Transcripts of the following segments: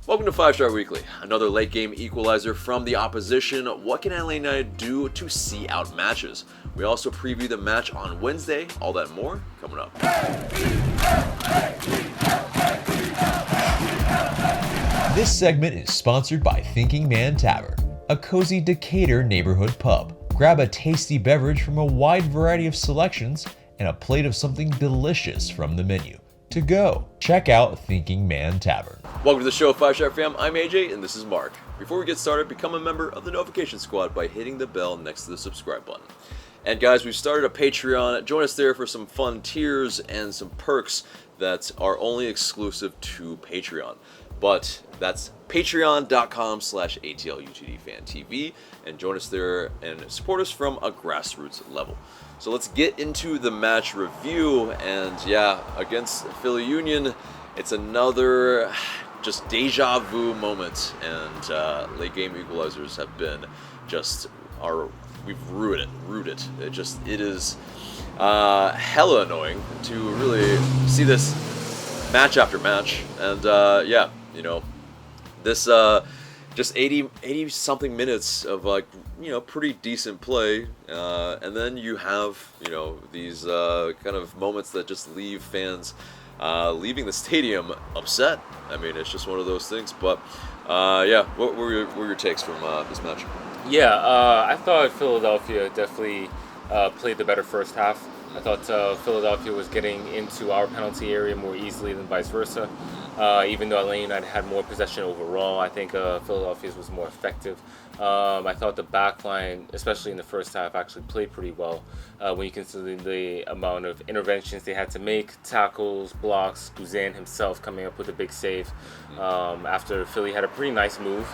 Welcome to 5-Star Weekly, another late game equalizer from the opposition. What can Atl Utd do to see out matches? We also preview the match on Wednesday. All that and more coming up. This segment is sponsored by Thinking Man Tavern, a cozy Decatur neighborhood pub. Grab a tasty beverage from a wide variety of selections and a plate of something delicious from the menu. To go, check out Thinking Man Tavern. Welcome to the show, 5-Star fam. I'm AJ and this is Marc. Before we get started, become a member of the notification squad by hitting the bell next to the subscribe button. And guys, we've started a Patreon. Join us there for some fun tiers and some perks that are only exclusive to Patreon. But that's patreon.com/atlutdfantv, and join us there and support us from a grassroots level. So let's get into the match review, and yeah, against Philly Union, it's another just deja vu moment, and late game equalizers have been just we've ruined it. It is hella annoying to really see this match after match, and yeah, you know, this just 80 something minutes of pretty decent play, and then you have these kind of moments that just leave fans leaving the stadium upset. I mean, it's just one of those things. But yeah, what were your takes from this match? Yeah, I thought Philadelphia definitely played the better first half. I thought Philadelphia was getting into our penalty area more easily than vice versa. Even though Atl Utd had more possession overall, I think Philadelphia's was more effective. I thought the back line, especially in the first half, actually played pretty well when you consider the amount of interventions they had to make, tackles, blocks, Guzan himself coming up with a big save after Philly had a pretty nice move.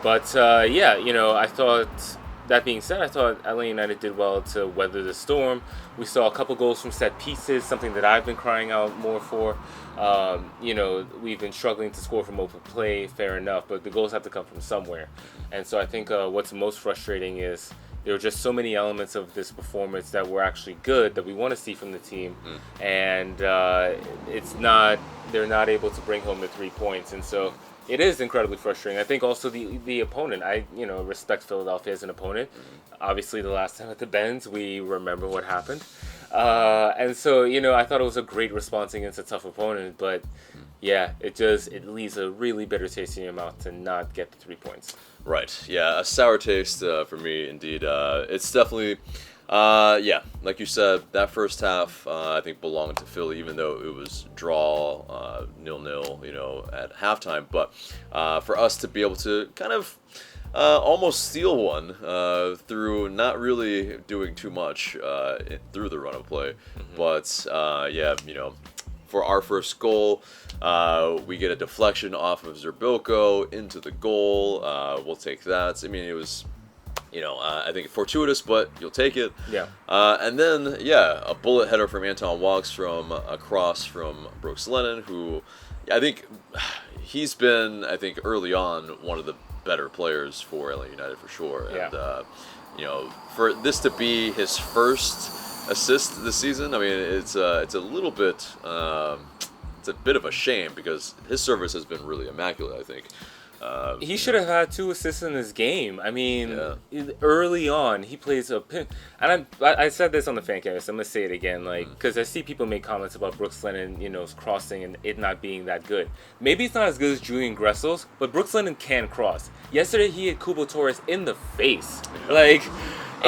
But yeah, I thought... That being said, I thought Atl Utd did well to weather the storm. We saw a couple goals from set pieces, something that I've been crying out more for. We've been struggling to score from open play, fair enough, but the goals have to come from somewhere. And so I think what's most frustrating is there were just so many elements of this performance that were actually good that we want to see from the team, and they're not able to bring home the 3 points, and so it is incredibly frustrating. I think also the opponent. I respect Philadelphia as an opponent. Obviously, the last time at the Benz, we remember what happened, and so I thought it was a great response against a tough opponent. But yeah, it leaves a really bitter taste in your mouth to not get the 3 points. Right. Yeah, a sour taste for me indeed. It's definitely. Yeah, like you said, that first half I think belonged to Philly, even though it was draw 0-0, at halftime. But for us to be able to kind of almost steal one through not really doing too much through the run of play, but yeah, for our first goal, we get a deflection off of Zerbilko into the goal. We'll take that. I mean, it was. I think fortuitous, but you'll take it. Yeah. And then, yeah, a bullet header from Anton Walks from across from Brooks Lennon, who I think he's been, early on one of the better players for Atl Utd for sure. Yeah. And, for this to be his first assist this season, I mean, it's a little bit, it's a bit of a shame because his service has been really immaculate, I think. He should have had 2 assists in this game. I mean, early on, he plays a pin. And I said this on the fan cast. I'm going to say it again, because I see people make comments about Brooks Lennon, crossing and it not being that good. Maybe it's not as good as Julian Gressel's, but Brooks Lennon can cross. Yesterday, he hit Kubo Torres in the face. I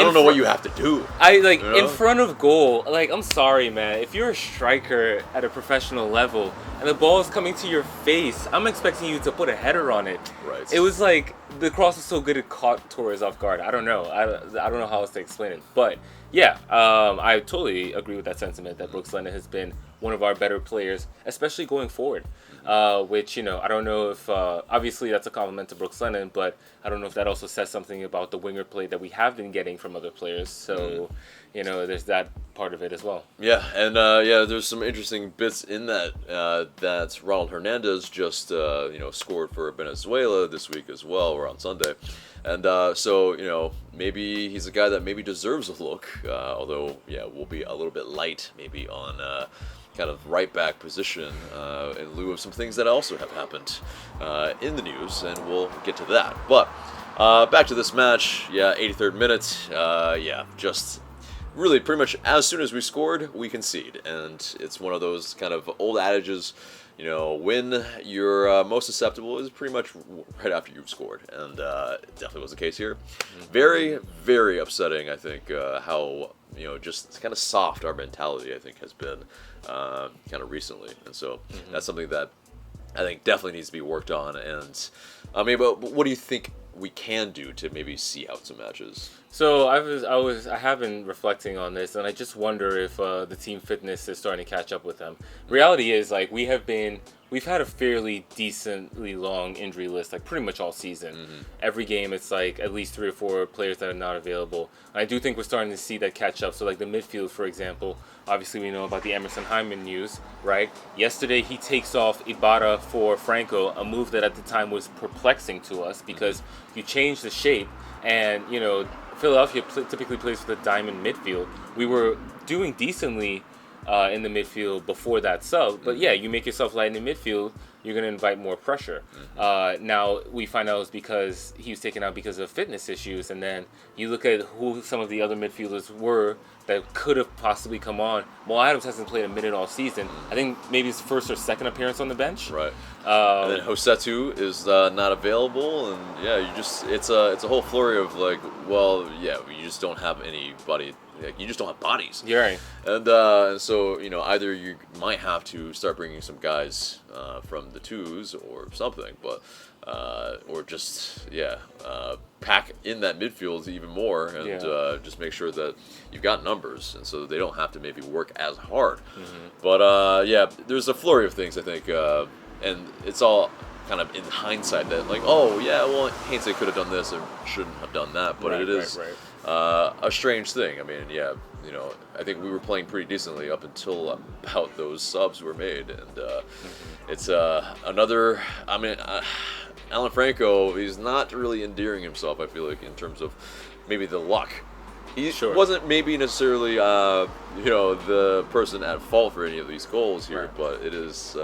don't know what you have to do. In front of goal. I'm sorry, man. If you're a striker at a professional level and the ball is coming to your face, I'm expecting you to put a header on it. Right. It was like the cross was so good it caught Torres off guard. I don't know. I don't know how else to explain it. But yeah, I totally agree with that sentiment that Brooks Lennon has been one of our better players, especially going forward. Which, I don't know if, obviously that's a compliment to Brooks Lennon, but I don't know if that also says something about the winger play that we have been getting from other players. So, there's that part of it as well. Yeah, and there's some interesting bits in that, that Ronald Hernandez just, scored for Venezuela this week as well, or on Sunday. And so, maybe he's a guy that maybe deserves a look, although, yeah, we'll be a little bit light maybe on kind of right back position in lieu of some things that also have happened in the news, and we'll get to that. But back to this match, 83rd minute, just really pretty much as soon as we scored, we concede, and it's one of those kind of old adages. When you're most susceptible is pretty much right after you've scored, and it definitely was the case here. Very, very upsetting, I think, how, just kind of soft our mentality, I think, has been kind of recently. And so that's something that I think definitely needs to be worked on. And, but what do you think we can do to maybe see out some matches? So I have been reflecting on this, and I just wonder if the team fitness is starting to catch up with them. Reality is, like, we've had a fairly decently long injury list, like pretty much all season. Every game, it's like at least 3 or 4 players that are not available. And I do think we're starting to see that catch up. So like the midfield, for example, obviously we know about the Emerson Hyndman news, right? Yesterday he takes off Ibarra for Franco, a move that at the time was perplexing to us because you change the shape, and Philadelphia typically plays with a diamond midfield. We were doing decently in the midfield before that sub, but you make yourself light in the midfield, you're going to invite more pressure. Now we find out it's because he was taken out because of fitness issues, and then you look at who some of the other midfielders were that could have possibly come on. Well, Adams hasn't played a minute all season. I think maybe his first or second appearance on the bench. Right. And then Josetu is not available, and it's a whole flurry of you just don't have anybody. You just don't have bodies. You're right. And so either you might have to start bringing some guys from the twos or something, but or just pack in that midfield even more, and just make sure that you've got numbers, and so they don't have to maybe work as hard. But there's a flurry of things, I think, and it's all kind of in hindsight that Heinze could have done this and shouldn't have done that, but it is a strange thing. I mean, I think we were playing pretty decently up until about those subs were made, and it's another. I mean, Alan Franco, he's not really endearing himself, I feel like, in terms of maybe the luck. He wasn't maybe necessarily the person at fault for any of these goals here, but it is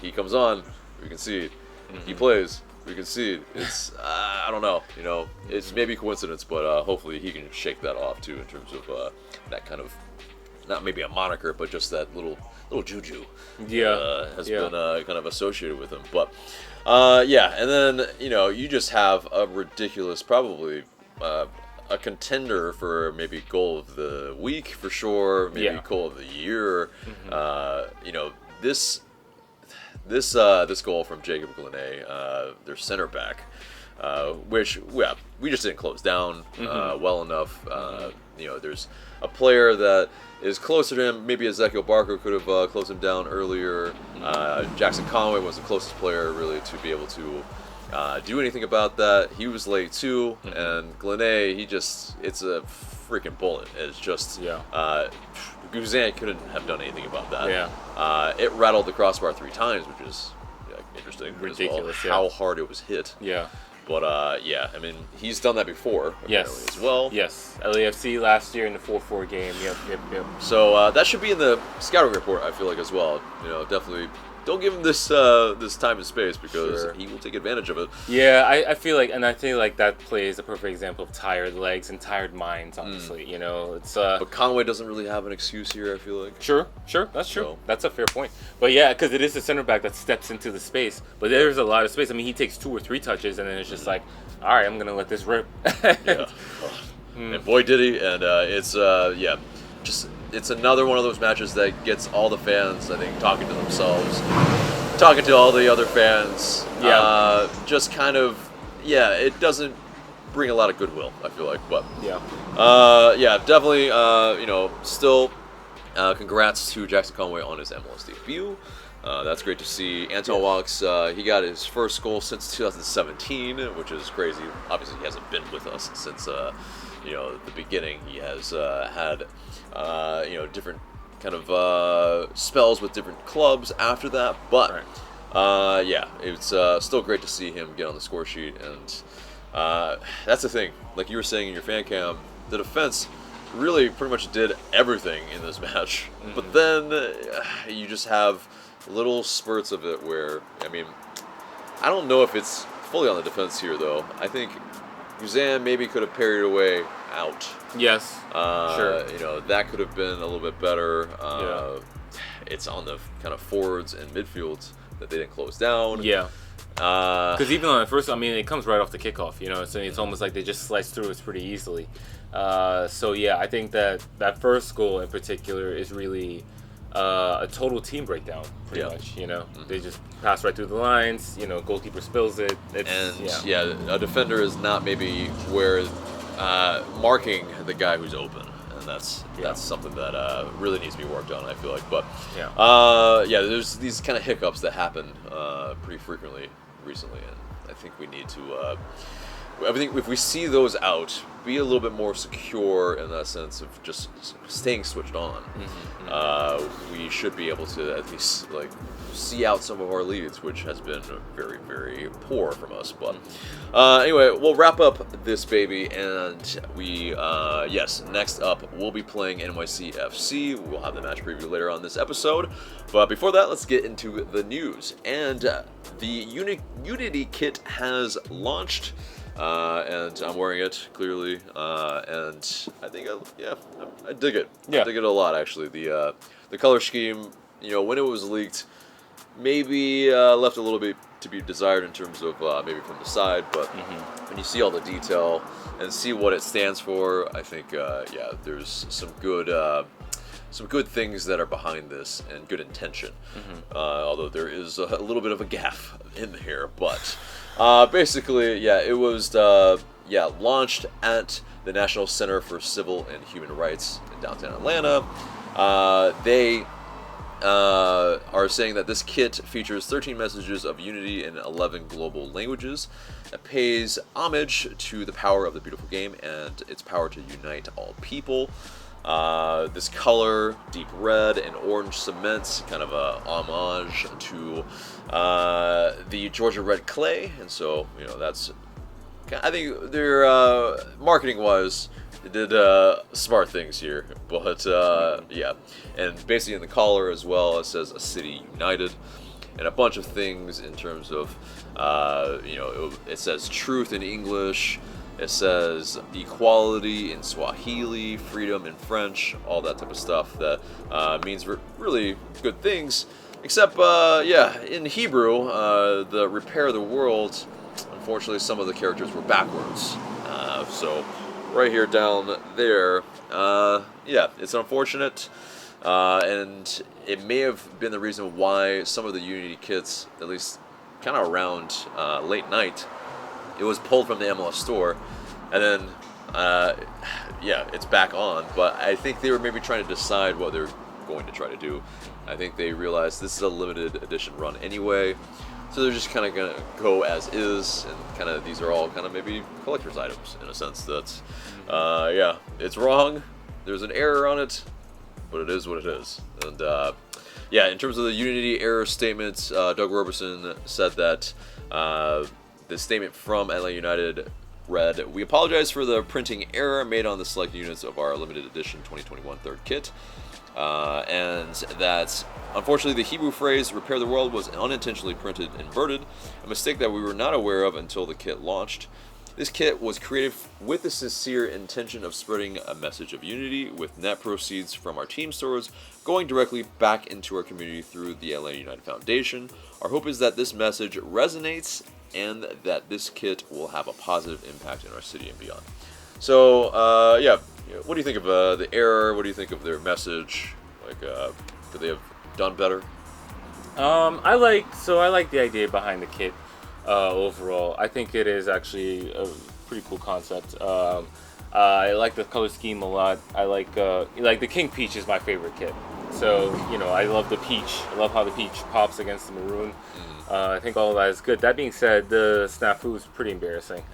he comes on, we concede. He plays, we concede. It's I don't know, it's maybe coincidence, but hopefully he can shake that off too, in terms of that kind of, not maybe a moniker, but just that little juju has been kind of associated with him. But and then you just have a ridiculous, probably a contender for maybe goal of the week for sure, maybe goal of the year. This goal from Jacob Glenay, their center back, which we just didn't close down well enough. There's a player that is closer to him. Maybe Ezekiel Barker could have closed him down earlier. Jackson Conway was the closest player really to be able to do anything about that. He was late too, and Glenay, it's a freaking bullet. It's just Guzan couldn't have done anything about that. It rattled the crossbar 3 times, which is interesting. Ridiculous. As well, how hard it was hit. But I mean, he's done that before apparently as well. Yes, LAFC last year in the 4-4 game. Yep. So that should be in the scouting report, I feel like, as well. Definitely don't give him this time and space, because he will take advantage of it. Yeah, I feel like, and I think like that play is a perfect example of tired legs and tired minds. Honestly, it's. But Conway doesn't really have an excuse here, I feel like. Sure, that's true. So. That's a fair point. But because it is the center back that steps into the space, but there's a lot of space. I mean, he takes 2 or 3 touches, and then it's just like, all right, I'm gonna let this rip. And boy did he, and it's another one of those matches that gets all the fans, I think, talking to themselves, talking to all the other fans. Just kind of, it doesn't bring a lot of goodwill, I feel like. But definitely, still, congrats to Jackson Conway on his MLS debut. That's great to see. Anton Walks, he got his first goal since 2017, which is crazy. Obviously, he hasn't been with us since the beginning. He has had different kind of spells with different clubs after that. But it's still great to see him get on the score sheet. And that's the thing. Like you were saying in your fan cam, the defense really pretty much did everything in this match. But then you just have little spurts of it where, I mean, I don't know if it's fully on the defense here, though. I think Guzan maybe could have parried away out. Yes, sure. You know, that could have been a little bit better. It's on the kind of forwards and midfields that they didn't close down. Yeah. Because even on the first, I mean, it comes right off the kickoff, you know, so it's almost like they just slice through it pretty easily. So yeah, I think that first goal in particular is really a total team breakdown, pretty much. You know, they just pass right through the lines. You know, goalkeeper spills it. A defender is not maybe where marking the guy who's open. And that's something that really needs to be worked on, I feel like. But there's these kind of hiccups that happen pretty frequently recently, and I think we need to. I think if we see those out, be a little bit more secure in that sense of just staying switched on. We should be able to at least like see out some of our leads, which has been very, very poor from us. But anyway, we'll wrap up this baby, and we next up we'll be playing NYCFC. We'll have the match preview later on this episode, but before that, let's get into the news. And the Unity kit has launched. And I'm wearing it clearly, and I think I dig it. I dig it a lot, actually. The color scheme, you know, when it was leaked, maybe left a little bit to be desired in terms of maybe from the side, but when you see all the detail and see what it stands for, I think there's some good things that are behind this and good intention. Although there is a little bit of a gaffe in here, but. Basically, it was launched at the National Center for Civil and Human Rights in downtown Atlanta. They are saying that this kit features 13 messages of unity in 11 global languages. It pays homage to the power of the beautiful game and its power to unite all people. This color, deep red and orange cement, kind of a homage to the Georgia red clay, and so you know that's. I think their marketing-wise, they did smart things here, but and basically in the collar as well, it says "A City United," and a bunch of things in terms of it says truth in English. It says equality in Swahili, freedom in French, all that type of stuff that means really good things. Except, in Hebrew, the repair the world, unfortunately some of the characters were backwards. So right here down there, it's unfortunate. And it may have been the reason why some of the Unity kits, at least kind of around late night, it was pulled from the MLS store, and then, it's back on. But I think they were maybe trying to decide what they're going to try to do. I think they realized this is a limited edition run anyway, so they're just kind of going to go as is, and kind of these are all kind of maybe collector's items in a sense that, it's wrong. There's an error on it, but it is what it is. And in terms of the Unity error statements, Doug Roberson said that. The statement from Atl Utd read, "We apologize for the printing error made on the select units of our limited edition 2021 third kit, and that unfortunately the Hebrew phrase 'repair the world' was unintentionally printed inverted, a mistake that we were not aware of until the kit launched. This kit was created with the sincere intention of spreading a message of unity, with net proceeds from our team stores going directly back into our community through the Atl Utd Foundation. Our hope is that this message resonates and that this kit will have a positive impact in our city and beyond." So, what do you think of the error? What do you think of their message? Like, could they have done better? I like the idea behind the kit overall. I think it is actually a pretty cool concept. I like the color scheme a lot. I like the King Peach is my favorite kit. So, I love the peach. I love how the peach pops against the maroon. I think all of that is good. That being said, the snafu is pretty embarrassing.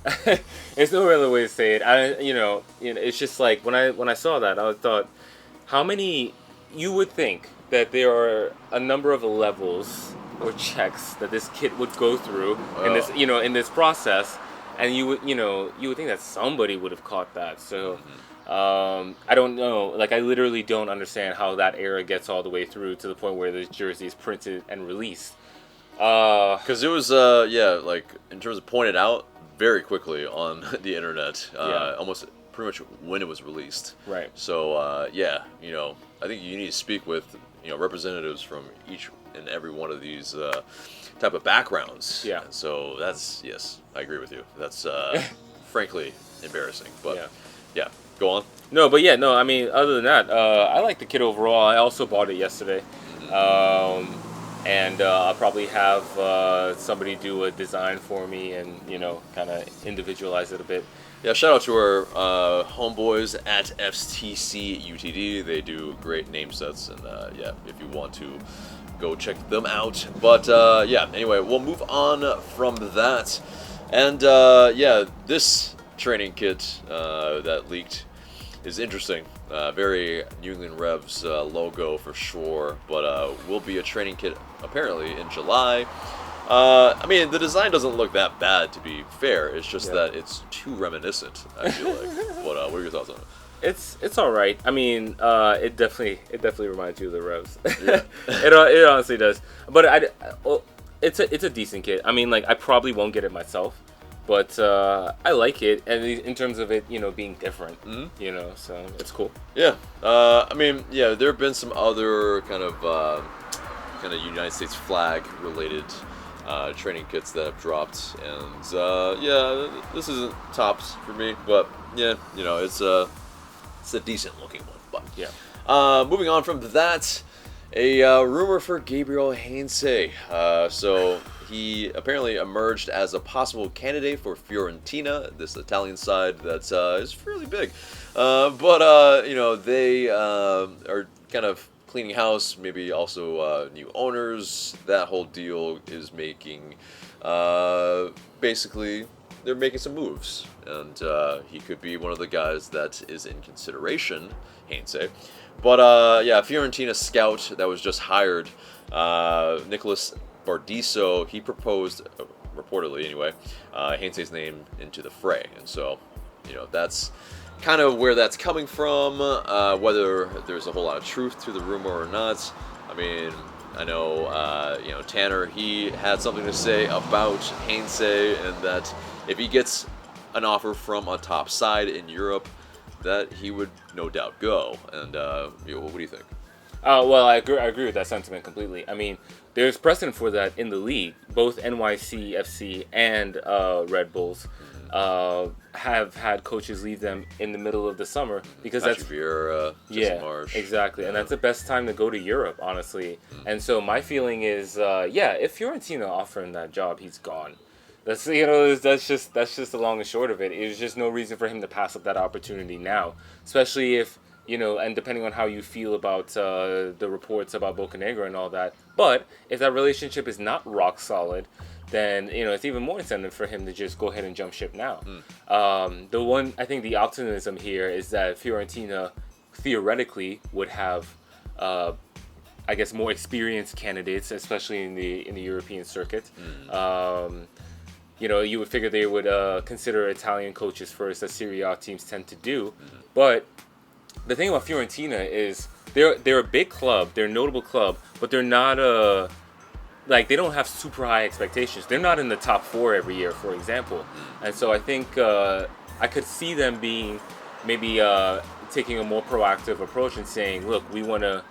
There's no other way to say it. It's just like when I saw that, I thought, how many? You would think that there are a number of levels or checks that this kit would go through in this process, and you would think that somebody would have caught that. So I don't know. Like, I literally don't understand how that era gets all the way through to the point where the jersey is printed and released. Because it was, like, in terms of pointed out very quickly on the internet, almost pretty much when it was released. Right. So, I think you need to speak with, representatives from each and every one of these type of backgrounds. Yeah. And so that's, yes, I agree with you. That's, frankly, embarrassing. But, yeah, go on. No, but I mean, other than that, I like the kit overall. I also bought it yesterday. And I'll probably have somebody do a design for me and, kind of individualize it a bit. Yeah, shout out to our homeboys at TIK Utd. They do great name sets, and if you want to go check them out. But anyway, we'll move on from that. And this training kit that leaked is interesting. Very New England Revs logo for sure, but will be a training kit apparently in July. I mean, the design doesn't look that bad, to be fair. It's just that it's too reminiscent, I feel like. But what are your thoughts on it? It's all right. I mean, it definitely reminds you of the Revs. Yeah. it honestly does. But it's a decent kit. I mean, like, I probably won't get it myself, but I like it, and in terms of it, being different, so it's cool. Yeah. I mean, there have been some other kind of United States flag related training kits that have dropped, and this isn't tops for me, but it's a decent looking one. But moving on from that, a rumor for Gabriel Heinze. So he apparently emerged as a possible candidate for Fiorentina, this Italian side that is fairly big, but they are kind of cleaning house, maybe also new owners. That whole deal is making, basically, they're making some moves, and he could be one of the guys that is in consideration, Heinze. But Fiorentina scout that was just hired, Nicholas Bardiso, he proposed, reportedly anyway, Heinze's name into the fray, and so, that's kind of where that's coming from, whether there's a whole lot of truth to the rumor or not. I mean, I know, Tanner, he had something to say about Heinze, and that if he gets an offer from a top side in Europe, that he would no doubt go. And what do you think? Well, I agree with that sentiment completely. I mean, there's precedent for that in the league. Both NYCFC and Red Bulls have had coaches leave them in the middle of the summer because that's Vieira, March. Exactly, and that's the best time to go to Europe, honestly. And so my feeling is, if Fiorentina offer him that job, he's gone. That's just the long and short of it. There's just no reason for him to pass up that opportunity now, especially if and depending on how you feel about the reports about Bocanegra and all that. But if that relationship is not rock solid, then it's even more incentive for him to just go ahead and jump ship now. I think the optimism here is that Fiorentina theoretically would have, I guess, more experienced candidates, especially in the European circuit. You would figure they would consider Italian coaches first, as Serie A teams tend to do. But the thing about Fiorentina is they're a big club, they're a notable club, but they're not they don't have super high expectations. They're not in the top 4 every year, for example. And so I think I could see them being maybe taking a more proactive approach and saying, look, we want to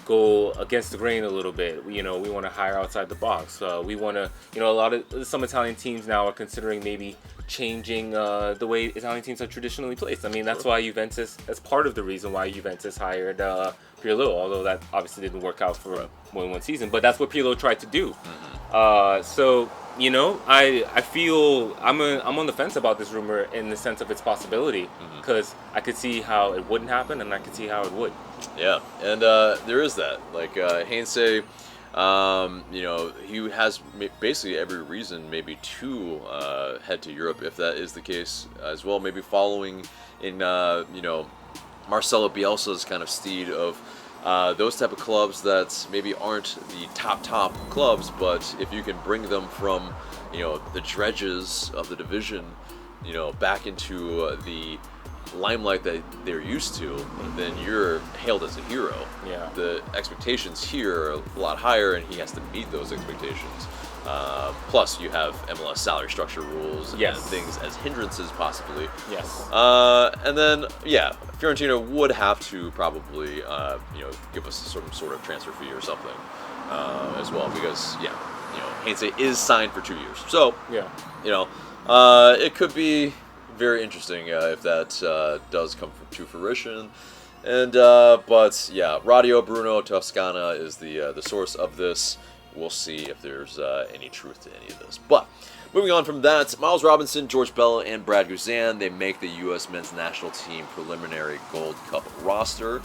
go against the grain a little bit. We want to hire outside the box. We want to, some Italian teams now are considering maybe changing the way Italian teams are traditionally placed. I mean, that's why that's part of the reason why Juventus hired Pirlo, although that obviously didn't work out for more than one season, but that's what Pirlo tried to do. So, I feel I'm on the fence about this rumor in the sense of its possibility, because I could see how it wouldn't happen and I could see how it would. Yeah, and there is that. Like, Heinze, he has basically every reason maybe to head to Europe, if that is the case as well. Maybe following in, Marcelo Bielsa's kind of steed of those type of clubs that maybe aren't the top clubs, but if you can bring them from, the dredges of the division, back into the limelight that they're used to, then you're hailed as a hero. Yeah. The expectations here are a lot higher, and he has to meet those expectations. Plus, you have MLS salary structure rules and things as hindrances, possibly. Yes. And then, Fiorentina would have to probably, give us some sort of transfer fee or something as well, because, Heinze is signed for 2 years. So, it could be very interesting if that does come to fruition. And Radio Bruno Toscana is the source of this. We'll see if there's any truth to any of this. But moving on from that, Miles Robinson, George Bello, and Brad Guzan, they make the U.S. men's national team preliminary Gold Cup roster,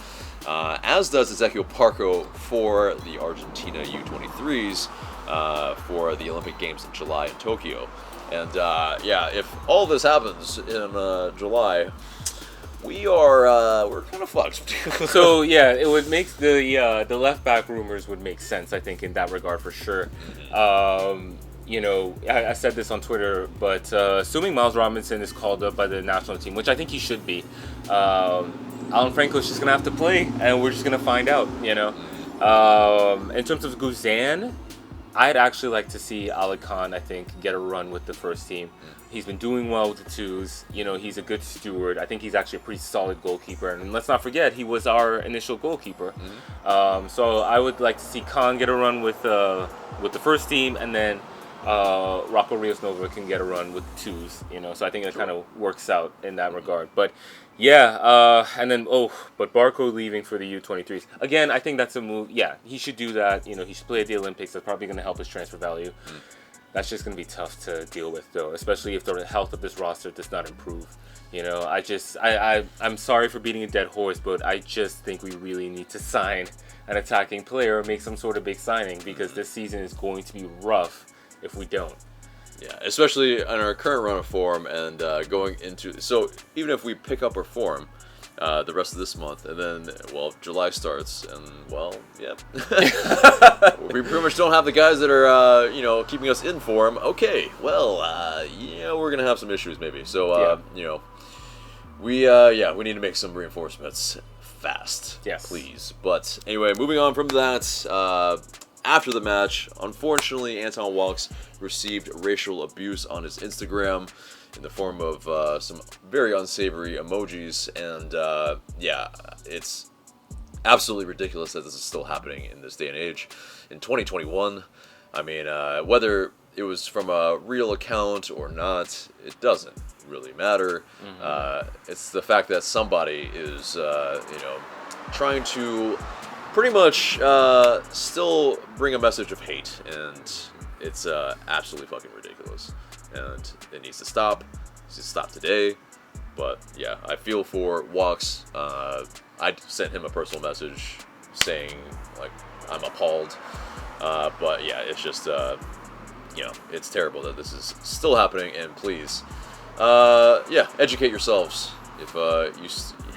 as does Ezequiel Parco for the Argentina U23s for the Olympic Games in July in Tokyo. And if all this happens in July, we're kind of fucked. So it would make the left back rumors would make sense, I think, in that regard for sure. I said this on Twitter, but assuming Miles Robinson is called up by the national team, which I think he should be, Alan Franco's just gonna have to play, and we're just gonna find out. In terms of Guzan, I'd actually like to see Ali Khan, I think, get a run with the first team. He's been doing well with the twos. He's a good steward. I think he's actually a pretty solid goalkeeper. And let's not forget, he was our initial goalkeeper. So I would like to see Khan get a run with the first team, and then Rocco Rios Nova can get a run with the twos. So I think it kind of works out in that regard. But and then but Barco leaving for the U23s. Again, I think that's a move. Yeah, he should do that. He should play at the Olympics. That's probably going to help his transfer value. That's just going to be tough to deal with, though, especially if the health of this roster does not improve. I'm sorry for beating a dead horse, but I just think we really need to sign an attacking player or make some sort of big signing, because this season is going to be rough if we don't. Yeah, especially in our current run of form and going into... So even if we pick up our form the rest of this month, and then, July starts, and, we pretty much don't have the guys that are, keeping us in form. Okay, we're going to have some issues maybe. So, we need to make some reinforcements fast, please. But anyway, moving on from that... After the match, unfortunately, Anton Walks received racial abuse on his Instagram in the form of some very unsavory emojis, and it's absolutely ridiculous that this is still happening in this day and age, in 2021. I mean, whether it was from a real account or not, it doesn't really matter. It's the fact that somebody is, trying to pretty much still bring a message of hate, and it's absolutely fucking ridiculous, and it needs to stop. It needs to stop today. But I feel for Walks. I sent him a personal message saying, I'm appalled, but it's just it's terrible that this is still happening. And please educate yourselves if you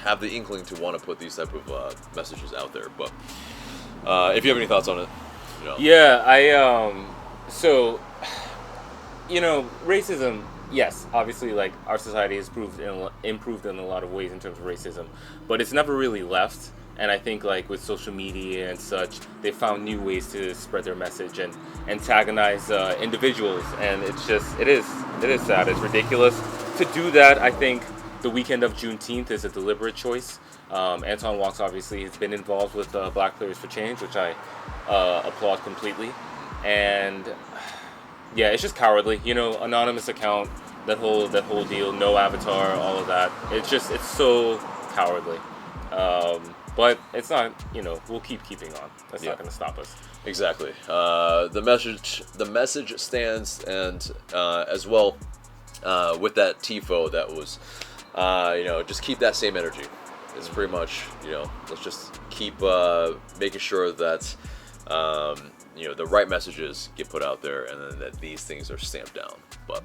have the inkling to want to put these type of messages out there. But if you have any thoughts on it, racism, yes, obviously, our society has improved in a lot of ways in terms of racism, but it's never really left. And I think with social media and such, they found new ways to spread their message and antagonize individuals, and it is sad. It's ridiculous to do that. I think the weekend of Juneteenth is a deliberate choice. Anton Walks obviously has been involved with Black Players for Change, which I applaud completely. And it's just cowardly. Anonymous account, that whole deal, no avatar, all of that. It's so cowardly. But it's not. We'll keeping on. That's not going to stop us. Exactly. The message stands, and as well with that TIFO that was. Just keep that same energy. It's pretty much, let's just keep making sure that, the right messages get put out there, and then that these things are stamped down. But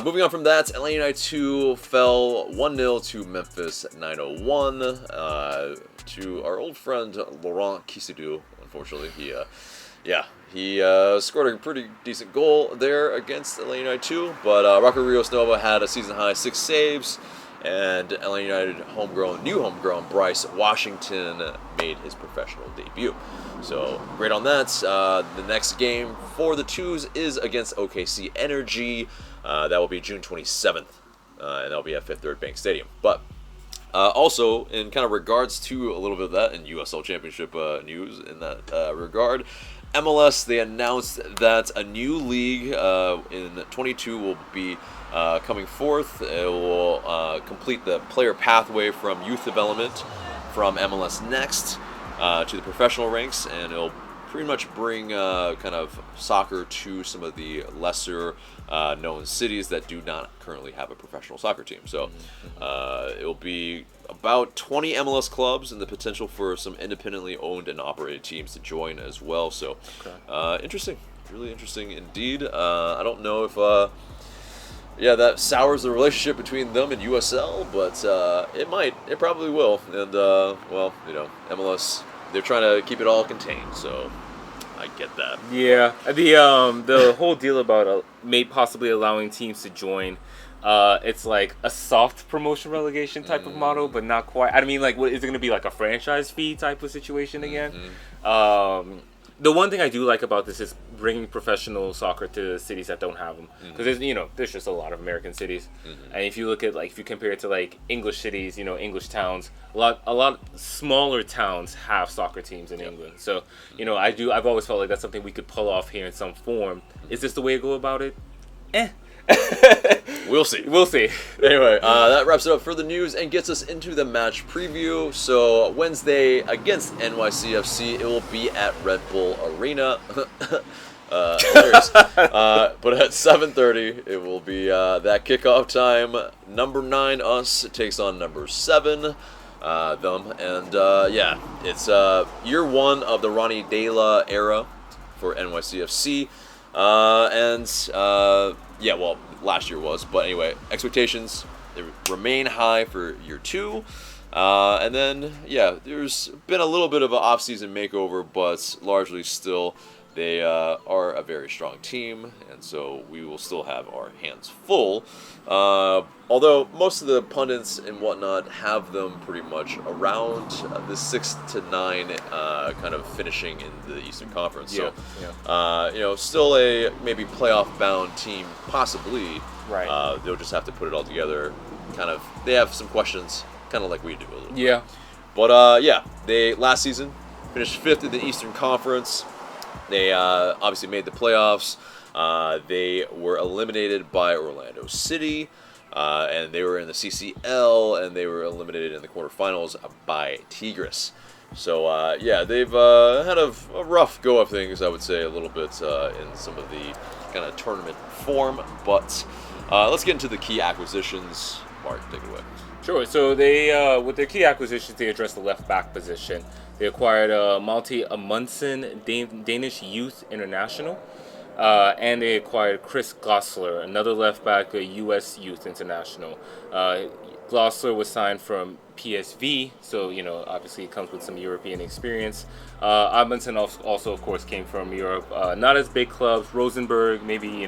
moving on from that, Atlanta United 2 fell 1-0 to Memphis 901 to our old friend Laurent Kisidou. Unfortunately, he scored a pretty decent goal there against Atlanta United 2, but Rocco Rios Nova had a season-high 6 saves, And Atlanta United new homegrown Bryce Washington made his professional debut. So great on that. The next game for the Twos is against OKC Energy. That will be June 27th, and that'll be at Fifth Third Bank Stadium. But also, in kind of regards to a little bit of that in USL Championship news in that regard, MLS, they announced that a new league in 22 will be coming forth. It will complete the player pathway from youth development from MLS Next to the professional ranks, and it'll pretty much bring kind of soccer to some of the lesser known cities that do not currently have a professional soccer team. So it'll be about 20 MLS clubs and the potential for some independently owned and operated teams to join as well. So interesting, really interesting indeed. I don't know if that sours the relationship between them and USL, but it probably will. And MLS, they're trying to keep it all contained, so I get that. Yeah, the whole deal about possibly allowing teams to join, it's like a soft promotion relegation type of model, but not quite. I mean, like, what is it going to be, like a franchise fee type of situation again? The one thing I do like about this is bringing professional soccer to cities that don't have them, because there's just a lot of American cities, and if you look at if you compare it to like English cities, English towns, a lot smaller towns have soccer teams in England. So I've always felt like that's something we could pull off here in some form. Is this the way to go about it? We'll see. Anyway, that wraps it up for the news and gets us into the match preview. So Wednesday against NYCFC, it will be at Red Bull Arena. But at 7:30, it will be that kickoff time. Number 9 us takes on number 7 them, and it's year 1 of the Ronnie Dela era for NYCFC. Last year was, but anyway, expectations, they remain high for year 2. And then, there's been a little bit of an off-season makeover, but largely still, they are a very strong team, and so we will still have our hands full. Although most of the pundits and whatnot have them pretty much around the 6 to 9 kind of finishing in the Eastern Conference. So, still a maybe playoff-bound team, possibly. Right. They'll just have to put it all together. They have some questions, kind of like we do a little bit. Yeah. But, they last season finished 5th in the Eastern Conference. They obviously made the playoffs. They were eliminated by Orlando City, and they were in the CCL, and they were eliminated in the quarterfinals by Tigres. So, they've had a rough go of things, I would say, a little bit in some of the kind of tournament form. But let's get into the key acquisitions. Marc, take it away. Sure. So they, with their key acquisitions, they addressed the left back position. They acquired Malte Amundsen, Danish Youth International, and they acquired Chris Gosler, another left back, a U.S. Youth International. Gosler was signed from PSV, so obviously it comes with some European experience. Amundsen also, of course, came from Europe. Not as big clubs. Rosenborg, maybe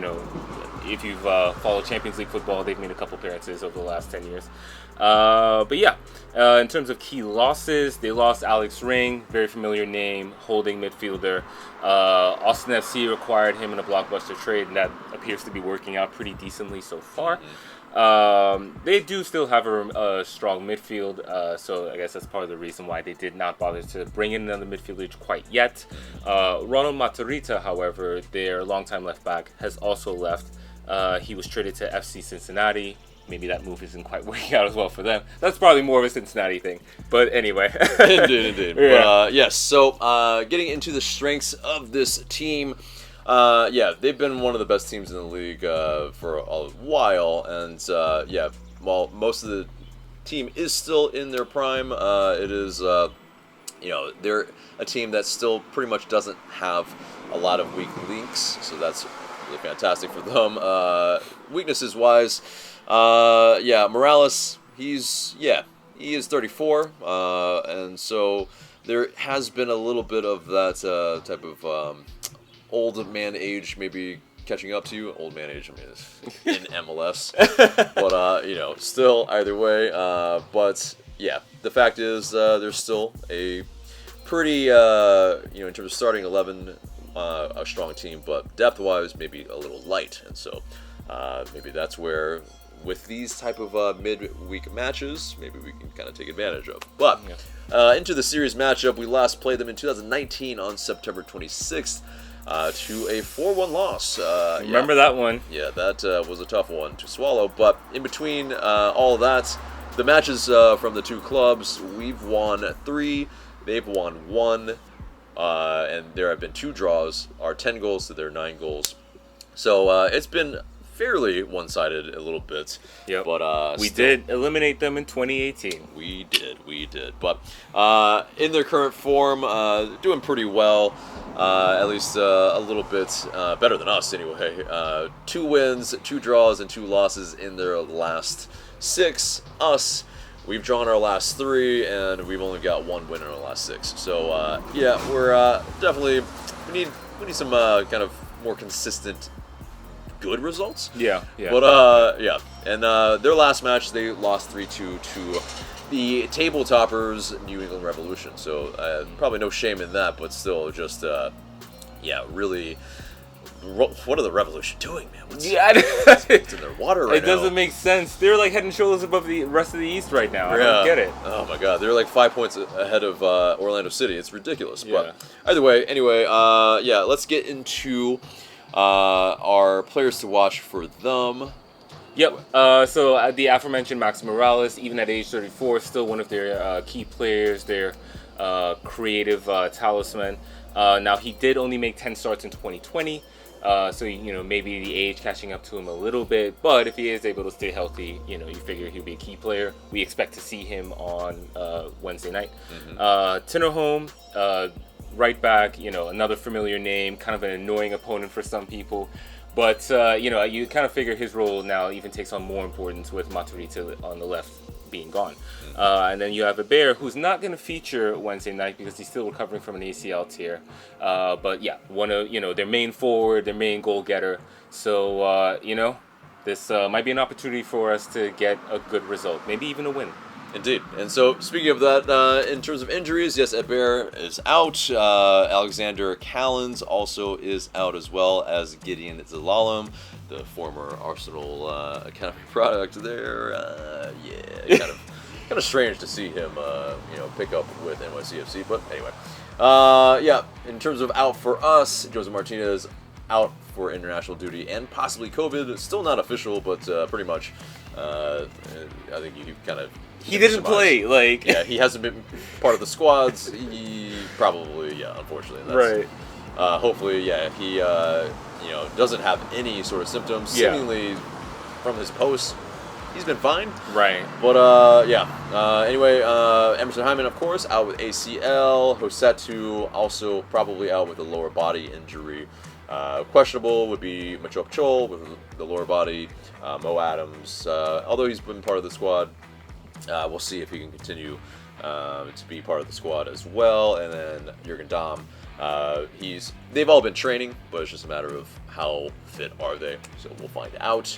if you've followed Champions League football, they've made a couple appearances over the last 10 years. In terms of key losses, they lost Alex Ring, very familiar name, holding midfielder. Austin FC acquired him in a blockbuster trade, and that appears to be working out pretty decently so far. They do still have a strong midfield, so I guess that's part of the reason why they did not bother to bring in another midfielder quite yet. Ronald Matarrita, however, their longtime left back, has also left. He was traded to FC Cincinnati. Maybe that move isn't quite working out as well for them. That's probably more of a Cincinnati thing. But anyway. Indeed. Yeah. But, yes, so getting into the strengths of this team, they've been one of the best teams in the league for a while. And, while most of the team is still in their prime, it is, they're a team that still pretty much doesn't have a lot of weak links. So that's really fantastic for them. Weaknesses-wise, Morales, he is 34, and so there has been a little bit of that type of old man age maybe catching up to you. Old man age, I mean, it's in MLS. But, still, either way. But, yeah, the fact is there's still a pretty, in terms of starting 11, a strong team. But depth-wise, maybe a little light. And so maybe that's where, with these type of mid-week matches, maybe we can kind of take advantage of. But into the series matchup, we last played them in 2019 on September 26th to a 4-1 loss. Remember that one? Yeah, that was a tough one to swallow. But in between all that, the matches from the two clubs, we've won 3, they've won 1, and there have been 2 draws, our 10 goals to their 9 goals. So it's been fairly one-sided a little bit. Yep. But we did eliminate them in 2018. We did. But in their current form, doing pretty well. At least a little bit better than us, anyway. 2 wins, 2 draws, and 2 losses in their last 6. Us, we've drawn our last 3, and we've only got 1 win in our last 6. So we're definitely we need some kind of more consistent good results. Yeah. But and their last match they lost 3-2 to the table toppers New England Revolution. So probably no shame in that, but still just really. What are the Revolution doing, man? What's in their water right now? It doesn't make sense. They're like head and shoulders above the rest of the East right now. I don't get it. Oh my God, they're like 5 points ahead of Orlando City. It's ridiculous. But either way, anyway, let's get into our players to watch for them. Yep. So the aforementioned Max Morales, even at age 34, still one of their key players, their creative talisman. Now he did only make 10 starts in 2020, so maybe the age catching up to him a little bit. But if he is able to stay healthy, you figure he'll be a key player. We expect to see him on Wednesday night. Tinnerholm, right back, another familiar name, kind of an annoying opponent for some people. But, you kind of figure his role now even takes on more importance with Maturita on the left being gone. And then you have a Bear who's not going to feature Wednesday night because he's still recovering from an ACL tear. But, one of, their main forward, their main goal getter. So, this might be an opportunity for us to get a good result, maybe even a win. Indeed. And so, speaking of that, in terms of injuries, yes, Eber is out. Alexander Callens also is out, as well as Gideon Zalalem, the former Arsenal Academy product there. Kind of strange to see him, pick up with NYCFC. But anyway, in terms of out for us, Josef Martinez out for international duty and possibly COVID. Still not official, but pretty much. I think you kind of. He didn't play, he hasn't been part of the squads. He probably, unfortunately. Right. Hopefully, he, doesn't have any sort of symptoms. Seemingly, from his post, he's been fine. Right. But, anyway, Emerson Hyman, of course, out with ACL. Hosetu also probably out with a lower body injury. Questionable would be Machop Chol with the lower body. Mo Adams, although he's been part of the squad, we'll see if he can continue to be part of the squad as well. And then Jurgen Damm, they've all been training, but it's just a matter of how fit are they. So we'll find out.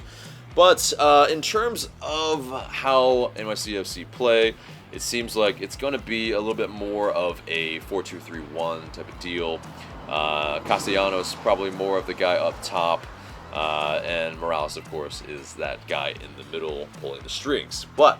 But in terms of how NYCFC play, it seems like it's going to be a little bit more of a 4-2-3-1 type of deal. Castellanos probably more of the guy up top. And Morales, of course, is that guy in the middle pulling the strings. But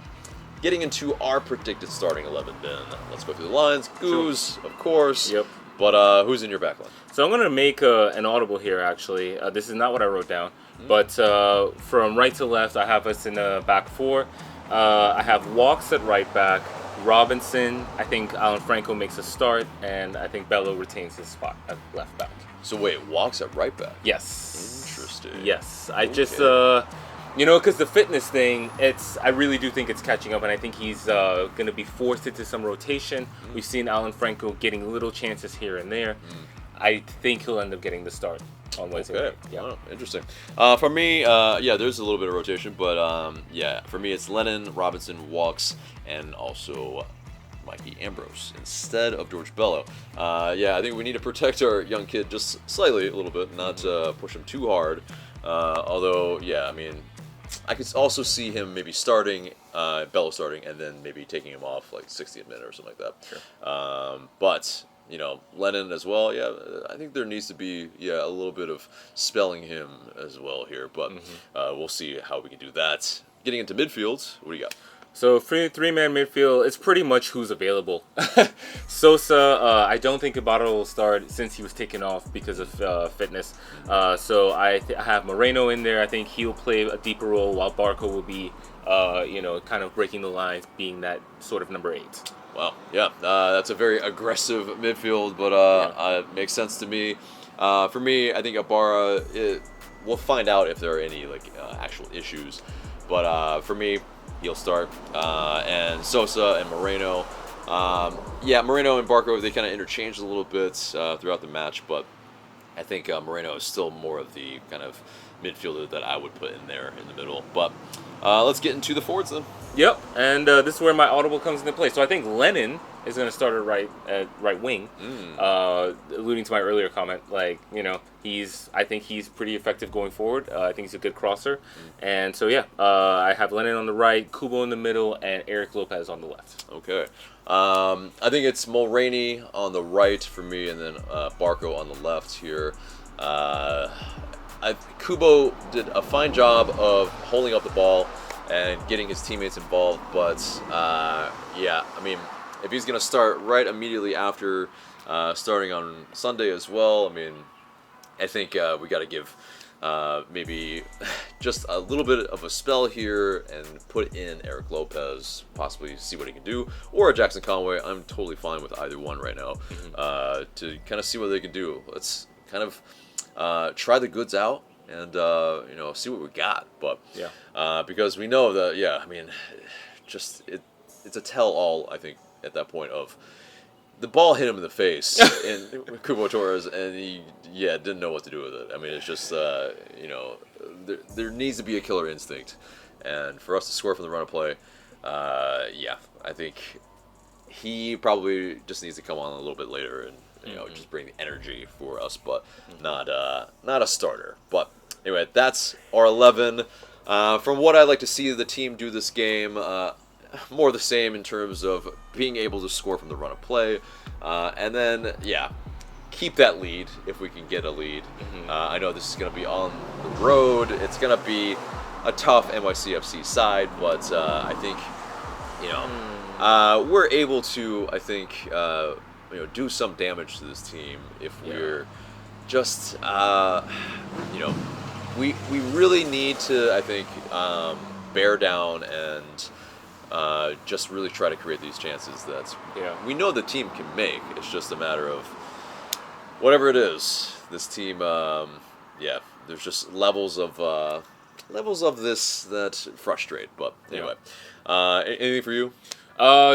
getting into our predicted starting 11, Ben. Let's go through the lines. Goose, of course. Yep. But who's in your back line? So I'm going to make an audible here, actually. This is not what I wrote down. But from right to left, I have us in the back 4. I have Walks at right back. Robinson, I think Alan Franco makes a start. And I think Bello retains his spot at left back. So wait, Walks at right back? Yes. Interesting. Yes. I just... because the fitness thing, I really do think it's catching up, and I think he's going to be forced into some rotation. We've seen Alan Franco getting little chances here and there. I think he'll end up getting the start on Wednesday. Okay. Yeah. Wow, interesting. For me, there's a little bit of rotation, but for me, it's Lennon, Robinson, Walks, and also Mikey Ambrose instead of George Bello. I think we need to protect our young kid just slightly, a little bit, not push him too hard. Although, I mean, I could also see him maybe starting, Bello starting, and then maybe taking him off like 60th minute or something like that. Sure. But Lennon as well. I think there needs to be a little bit of spelling him as well here. But we'll see how we can do that. Getting into midfield, what do you got? So three-man midfield, it's pretty much who's available. Sosa, I don't think Ibarra will start since he was taken off because of fitness. So I have Moreno in there. I think he'll play a deeper role while Barco will be, kind of breaking the lines, being that sort of number 8. Wow, that's a very aggressive midfield, but it makes sense to me. For me, I think Ibarra, we'll find out if there are any actual issues. But for me, he'll start. And Sosa and Moreno. Moreno and Barco, they kind of interchanged a little bit throughout the match, but I think Moreno is still more of the kind of midfielder that I would put in there in the middle. But let's get into the forwards then. Yep, and this is where my audible comes into play. So I think Lennon is going to start at right wing, alluding to my earlier comment. I think he's pretty effective going forward. I think he's a good crosser. And so, I have Lennon on the right, Kubo in the middle, and Eric Lopez on the left. Okay. I think it's Mulroney on the right for me, and then Barco on the left here. Kubo did a fine job of holding up the ball and getting his teammates involved, but I mean, if he's going to start right immediately after starting on Sunday as well, I mean, I think we got to give maybe just a little bit of a spell here and put in Eric Lopez, possibly see what he can do, or Jackson Conway. I'm totally fine with either one right now to kind of see what they can do. Let's kind of try the goods out and see what we got. But because we know that I mean, just it's a tell-all, I think, at that point of the ball hit him in the face in Kubo Torres, and he didn't know what to do with it. I mean, it's just there needs to be a killer instinct, and for us to score from the run of play, I think he probably just needs to come on a little bit later and just bring the energy for us, but not a starter. But anyway, that's our 11. From what I'd like to see the team do this game, more the same in terms of being able to score from the run of play, and then keep that lead if we can get a lead. I know this is going to be on the road. It's going to be a tough NYCFC side, but I think we're able to do some damage to this team if we're just we really need to, I think, bear down and just really try to create these chances that we know the team can make. It's just a matter of whatever it is. This team, there's just levels of this that frustrate. But anyway, anything for you?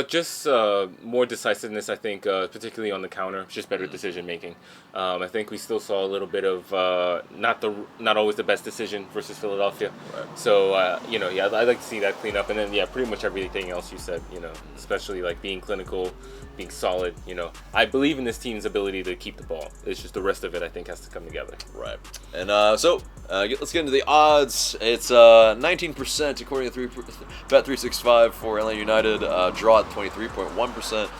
Just more decisiveness, I think, particularly on the counter. Just better decision making. I think we still saw a little bit of not always the best decision versus Philadelphia. Right. So I'd like to see that clean up, and then pretty much everything else you said. Especially like being clinical, being solid. I believe in this team's ability to keep the ball. It's just the rest of it I think has to come together. Right. And let's get into the odds. It's 19% according to Bet365 for Atlanta United. Draw at 23.1%,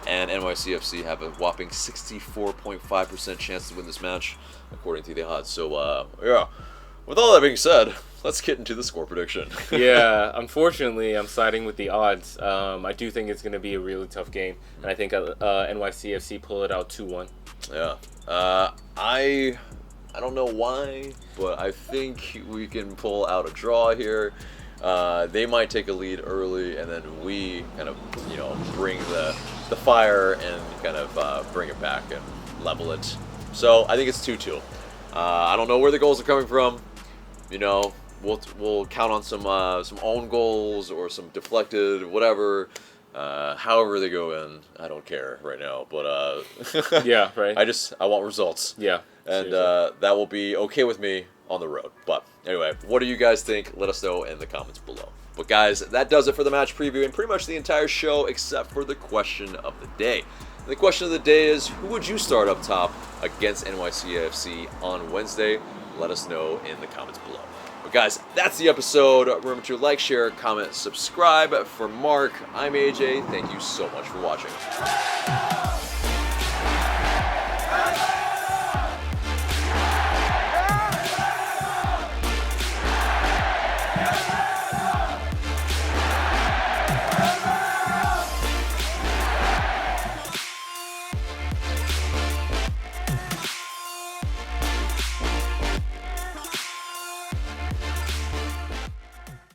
and NYCFC have a whopping 64.5% chance to win this match according to the odds. So with all that being said, let's get into the score prediction. Unfortunately, I'm siding with the odds. I do think it's going to be a really tough game, and I think NYCFC pull it out 2-1. I don't know why, but I think we can pull out a draw here. They might take a lead early, and then we kind of, bring the fire and kind of bring it back and level it. So I think it's 2-2. I don't know where the goals are coming from. We'll count on some own goals or some deflected, whatever. However they go in, I don't care right now. But right. I want results. Yeah, and that will be okay with me on the road. But anyway, what do you guys think? Let us know in the comments below. But guys, that does it for the match preview and pretty much the entire show except for the question of the day. And the question of the day is, who would you start up top against NYCFC on Wednesday? Let us know in the comments below. But guys, that's the episode. Remember to like, share, comment, subscribe. For Mark, I'm AJ. Thank you so much for watching.